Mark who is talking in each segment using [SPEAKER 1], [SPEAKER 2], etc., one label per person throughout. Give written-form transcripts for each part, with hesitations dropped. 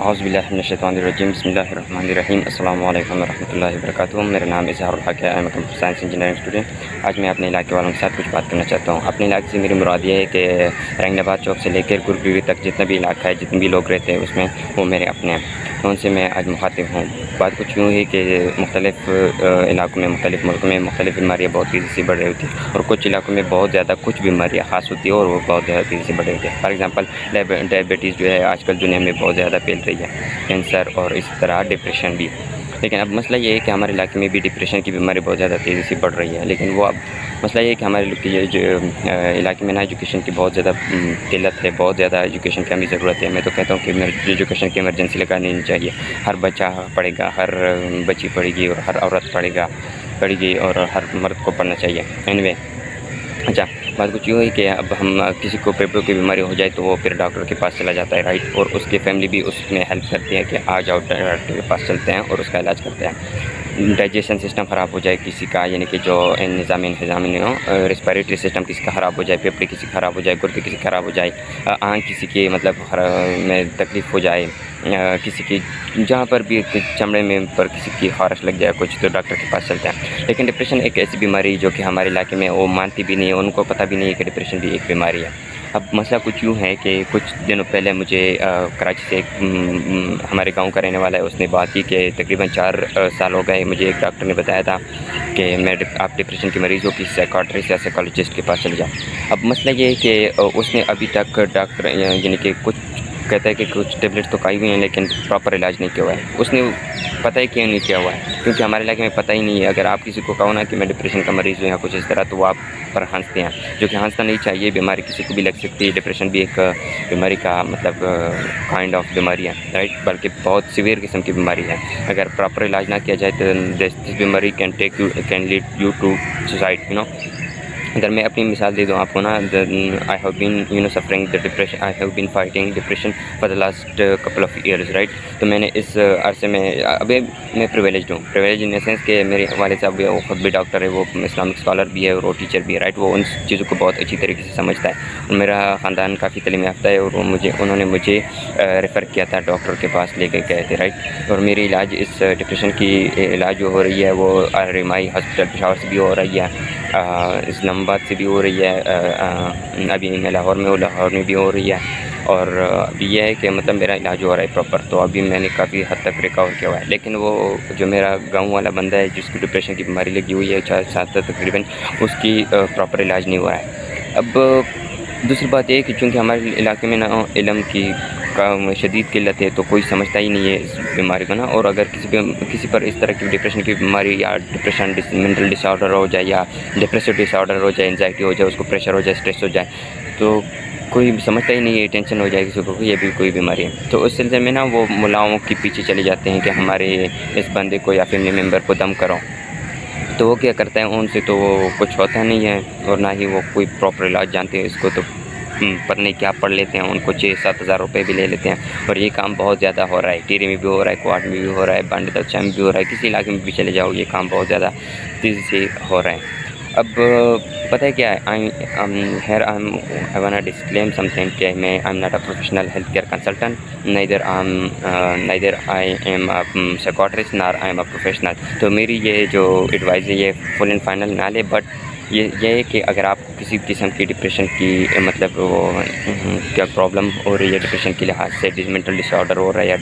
[SPEAKER 1] اعوذ باللہ من الشیطان الرجیم بسم اللہ الرحمن الرحیم السلام علیکم ورحمۃ اللہ وبرکاتہ۔ میرا نام اظہار الحق ہے، I'm computer science engineering student. آج میں اپنے علاقے والوں کے ساتھ کچھ بات کرنا چاہتا ہوں۔ اپنے علاقے سے میری مراد یہ ہے کہ رنگ آباد چوک سے لے کر گرگریوی تک جتنا بھی علاقہ ہے، جتنے بھی لوگ رہتے ہیں اس میں وہ میرے اپنے ہیں، تو ان سے میں آج مخاطب ہوں۔ بات کچھ یوں ہے کہ مختلف علاقوں میں، مختلف ملکوں میں مختلف بیماریاں بہت تیزی سے بڑھ رہی ہوتی ہیں، اور کچھ علاقوں میں بہت زیادہ کچھ بیماریاں خاص ہوتی ہیں اور وہ بہت زیادہ تیزی سے بڑھ رہی ہوتی ہیں۔ فار ایگزامپل ڈائبٹیز جو ہے آج کل دنیا میں بہت زیادہ پھیل رہی ہے، کینسر اور اس طرح ڈپریشن بھی۔ لیکن اب مسئلہ یہ ہے کہ ہمارے علاقے میں بھی ڈپریشن کی بیماری بہت زیادہ تیزی سے بڑھ رہی ہے، لیکن وہ اب مسئلہ یہ ہے کہ ہمارے جو علاقے میں نا ایجوکیشن کی بہت زیادہ قلت ہے، بہت زیادہ ایجوکیشن کی ہمیں ضرورت ہے۔ میں تو کہتا ہوں کہ ایجوکیشن کی ایمرجنسی لگانی چاہیے۔ ہر بچہ پڑھے گا، ہر بچی پڑھے گی، اور ہر عورت پڑھے گی، اور ہر مرد کو پڑھنا چاہیے۔ اینوے اچھا، بات کچھ یوں ہے کہ اب ہم کسی کو پیپروں کی بیماری ہو جائے تو وہ پھر ڈاکٹر کے پاس چلا جاتا ہے، رائٹ، اور اس کی فیملی بھی اس میں ہیلپ کرتی ہے کہ آ جاؤ ڈاکٹر کے پاس چلتے ہیں اور اس کا علاج کرتے ہیں۔ ڈائجیشن سسٹم خراب ہو جائے کسی کا، یعنی کہ جو نظام انتظامی ہو، ریسپیریٹری سسٹم کسی کا خراب ہو جائے، پھیپھڑے کسی کا خراب ہو جائے، گردے کسی کا خراب ہو جائے، آنکھ کسی کی میں تکلیف ہو جائے، کسی کی جہاں پر بھی چمڑے میں پر کسی کی خارش لگ جائے کچھ، تو ڈاکٹر کے پاس چلتے ہیں۔ لیکن ڈپریشن ایک ایسی بیماری جو کہ ہمارے علاقے میں وہ مانتی بھی نہیں ہے، ان کو پتہ بھی نہیں ہے کہ ڈپریشن بھی ایک بیماری ہے۔ اب مسئلہ کچھ یوں ہے کہ کچھ دنوں پہلے مجھے کراچی سے ایک ہمارے گاؤں کا رہنے والا ہے، اس نے بات کی کہ تقریباً 4 سال ہو گئے، مجھے ایک ڈاکٹر نے بتایا تھا کہ آپ ڈپریشن کے مریض ہو، کسی سائیکاٹرسٹ یا سائیکالوجسٹ کے پاس چلے جاؤ۔ اب مسئلہ یہ ہے کہ اس نے ابھی تک ڈاکٹر یعنی کہ کچھ کہتا ہے کہ کچھ ٹیبلیٹس تو کھائی ہوئی ہیں لیکن پراپر علاج نہیں کیا ہوا ہے۔ اس نے پتہ ہی کیوں نہیں کیا ہوا ہے، کیونکہ ہمارے علاقے میں پتہ ہی نہیں ہے۔ اگر آپ کسی کو کہو نا کہ میں ڈپریشن کا مریض ہوں یا کچھ اس طرح، تو وہ آپ پر ہنستے ہیں، جو کہ ہنسنا نہیں چاہیے۔ بیماری کسی کو بھی لگ سکتی ہے، ڈپریشن بھی ایک بیماری کا مطلب کائنڈ آف بیماری ہے، رائٹ، بلکہ بہت سیویئر قسم کی بیماری ہے۔ اگر پراپر علاج نہ کیا جائے تو دس بیماری can lead you to suicide, اگر میں اپنی مثال دے دوں آپ کو نا، I have been suffering the depression, I have been fighting depression for the last couple of years, right. تو میں نے اس عرصے میں ابھی میں پریویلیجڈ ہوں، پریویلیج ان دا سینس کہ میرے والد صاحب وہ خود بھی ڈاکٹر ہے، وہ اسلامک اسکالر بھی ہے اور وہ ٹیچر بھی ہے، رائٹ، وہ ان چیزوں کو بہت اچھی طریقے سے سمجھتا ہے، اور میرا خاندان کافی تعلیم یافتہ ہے، اور انہوں نے مجھے ریفر کیا تھا ڈاکٹر کے پاس لے کے گئے تھے، رائٹ۔ اور میری علاج اس ڈپریشن کی علاج جو ہو رہی ہے وہ رمائی ہاسپٹل پشاور سے بھی ہو رہی ہے، اسلام آباد سے بھی ہو رہی ہے، ابھی میں لاہور میں ہوں، لاہور میں بھی ہو رہی ہے، اور ابھی یہ ہے کہ مطلب میرا علاج ہو رہا ہے پراپر، تو ابھی میں نے کافی حد تک ریکور کیا ہوا ہے۔ لیکن وہ جو میرا گاؤں والا بندہ ہے جس کو ڈپریشن کی بیماری لگی ہوئی ہے 4 سال تک تقریباً، اس کی پراپر علاج نہیں ہوا ہے۔ اب دوسری بات یہ ہے کہ چونکہ ہمارے علاقے میں نا علم کی شدید قلت ہے، تو کوئی سمجھتا ہی نہیں ہے اس بیماری کو نا، اور اگر کسی پر اس طرح کی ڈپریشن کی بیماری یا ڈپریشن مینٹل ڈس آرڈر ہو جائے، یا ڈپریسو ڈس آرڈر ہو جائے، انزائٹی ہو جائے، اس کو پریشر ہو جائے، اسٹریس ہو جائے، تو کوئی سمجھتا ہی نہیں ہے، ٹینشن ہو جائے کسی کو کہ یہ بھی کوئی بیماری ہے۔ تو اس سلسلے میں نا وہ ملاؤں کے پیچھے چلے جاتے ہیں کہ ہمارے اس بندے کو یا فیملی ممبر کو دم کرو، تو وہ کیا کرتے ہیں، ان سے تو وہ کچھ ہوتا نہیں ہے، اور نہ ہی وہ کوئی پراپر علاج جانتے ہیں، اس کو تو پتہ نہیں کیا پڑھ لیتے ہیں، ان کو 6-7 ہزار روپے بھی لے لیتے ہیں، اور یہ کام بہت زیادہ ہو رہا ہے، ٹیرے میں بھی ہو رہا ہے، کوٹ میں بھی ہو رہا ہے، بانڈی دلچا میں بھی ہو رہا ہے، کسی علاقے میں بھی چلے جاؤ یہ کام بہت زیادہ تیزی سے ہو رہا ہے۔ اب پتہ ہے کیا ہے، I want to disclaim something کہ میں I am not a professional health care consultant, neither I am a psychiatrist nor I am a professional. تو میری یہ جو ایڈوائز ہے یہ فل اینڈ فائنل نہ لے، بٹ یہ ہے کہ اگر آپ کو کسی قسم کی ڈپریشن کی مطلب وہ کیا پرابلم ہو رہی ہے، ڈپریشن کے لحاظ سے مینٹل ڈس آرڈر ہو رہا ہے یا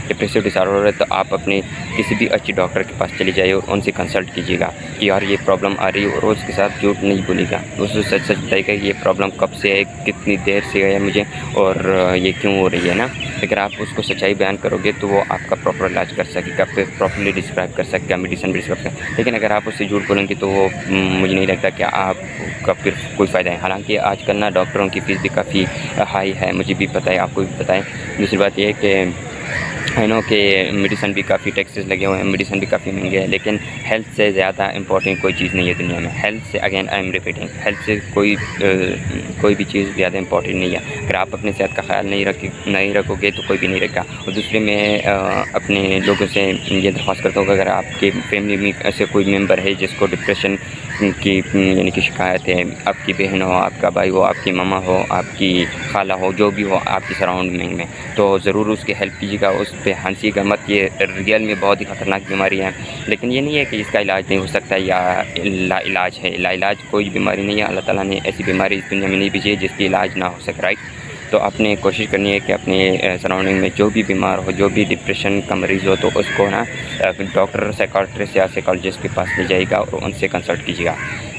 [SPEAKER 1] ڈپریسو ڈس آرڈر ہو رہا ہے، تو آپ اپنے کسی بھی اچھی ڈاکٹر کے پاس چلی جائیے اور ان سے کنسلٹ کیجیے گا کہ یار یہ پرابلم آ رہی ہے، اور اس کے ساتھ جھوٹ نہیں بولی گا، اس کو سچ بتائے گا یہ پرابلم کب سے ہے، کتنی دیر سے ہے مجھے، اور یہ کیوں ہو رہی ہے نا۔ اگر آپ اس کو سچائی بیان کرو گے تو وہ آپ کا پراپر علاج کر سکے گا، پراپرلی ڈسکرائب کر سکے گا، میڈیسن بھی ڈسکرائب کر سکے گا۔ لیکن اگر آپ اس سے جھوٹ بولیں گے تو وہ مجھے نہیں لگتا کہ آپ کا پھر کوئی فائدہ ہے۔ حالانکہ آج کل نا ڈاکٹروں کی فیس بھی کافی ہائی ہے، مجھے بھی پتہ ہے، آپ کو بھی پتہ ہے۔ دوسری بات یہ ہے کہ کہ میڈیسن بھی کافی ٹیکسز لگے ہوئے ہیں، میڈیسن بھی کافی مہنگے ہیں، لیکن ہیلتھ سے زیادہ امپورٹنٹ کوئی چیز نہیں ہے دنیا میں۔ ہیلتھ سے again I am repeating, health سے کوئی بھی چیز زیادہ امپورٹنٹ نہیں ہے۔ اگر آپ اپنے صحت کا خیال نہیں رکھو گے تو کوئی بھی نہیں رکھا۔ اور دوسرے میں اپنے لوگوں سے یہ درخواست کرتا ہوں کہ اگر آپ کے فیملی میں ایسے کوئی ممبر ہے جس کو ڈپریشن کی یعنی کہ شکایتیں، آپ کی بہن ہو، آپ کا بھائی ہو، آپ کی ماما ہو، آپ کی خالہ ہو، جو بھی ہو آپ کی سراؤنڈنگ میں، تو ضرور اس کی ہیلپ کیجیے گا، اس پہ ہنسی کا مت. یہ ریئل میں بہت ہی خطرناک بیماری ہے، لیکن یہ نہیں ہے کہ اس کا علاج نہیں ہو سکتا یا لا علاج ہے. لا علاج کوئی بیماری نہیں ہے. اللہ تعالیٰ نے ایسی بیماری اس دنیا میں نہیں بھیجی ہے جس کی علاج نہ ہو سکے، رائٹ. تو آپ نے کوشش کرنی ہے کہ اپنے سراؤنڈنگ میں جو بھی بیمار ہو، جو بھی ڈپریشن کا مریض ہو، تو اس کو نا ڈاکٹر، سائیکاٹرسٹ یا سائیکالوجسٹ کے پاس لے جائے گا اور ان سے کنسلٹ کیجیے گا.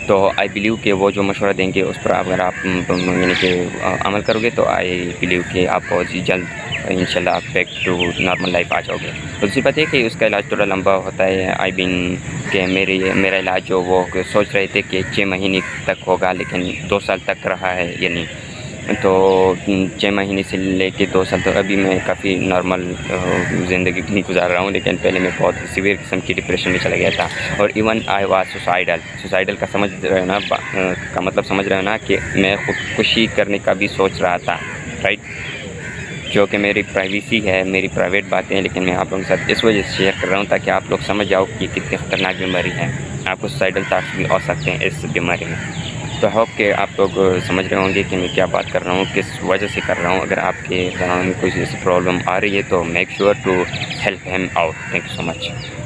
[SPEAKER 1] تو آئی بلیو کہ وہ جو مشورہ دیں گے اس پر اگر آپ یعنی کہ عمل کرو گے تو آئی بلیو کہ آپ بہت ہی جلد انشاءاللہ آپ بیک ٹو نارمل لائف آ جاؤ گے. دوسری بات یہ کہ اس کا علاج تھوڑا لمبا ہوتا ہے. آئی بین کہ میرا علاج جو وہ سوچ رہے تھے کہ 6 مہینے تک ہوگا، لیکن 2 سال تک رہا ہے یعنی. تو 6 مہینے سے لے کے 2 سال تک ابھی میں کافی نارمل زندگی گزار رہا ہوں، لیکن پہلے میں بہت سیویئر قسم کی ڈپریشن میں چلا گیا تھا. اور ایون آئی واز سوسائڈل کا سمجھ رہے ہو نا، کا مطلب سمجھ رہے ہو نا کہ میں خودکشی کرنے کا بھی سوچ رہا تھا، رائٹ. جو کہ میری پرائیویسی ہے، میری پرائیویٹ باتیں ہیں، لیکن میں آپ لوگوں کے ساتھ اس وجہ سے شیئر کر رہا ہوں تاکہ آپ لوگ سمجھ جاؤ کہ کتنی خطرناک بیماری ہے. آپ کو سوسائڈل تھاٹس بھی آ سکتے ہیں اس بیماری میں. تو ہوپ کہ آپ لوگ سمجھ رہے ہوں گے کہ میں کیا بات کر رہا ہوں، کس وجہ سے کر رہا ہوں. اگر آپ کے ذہن میں کوئی ایسی پرابلم آ رہی ہے تو make sure to help him out. Thank you so much.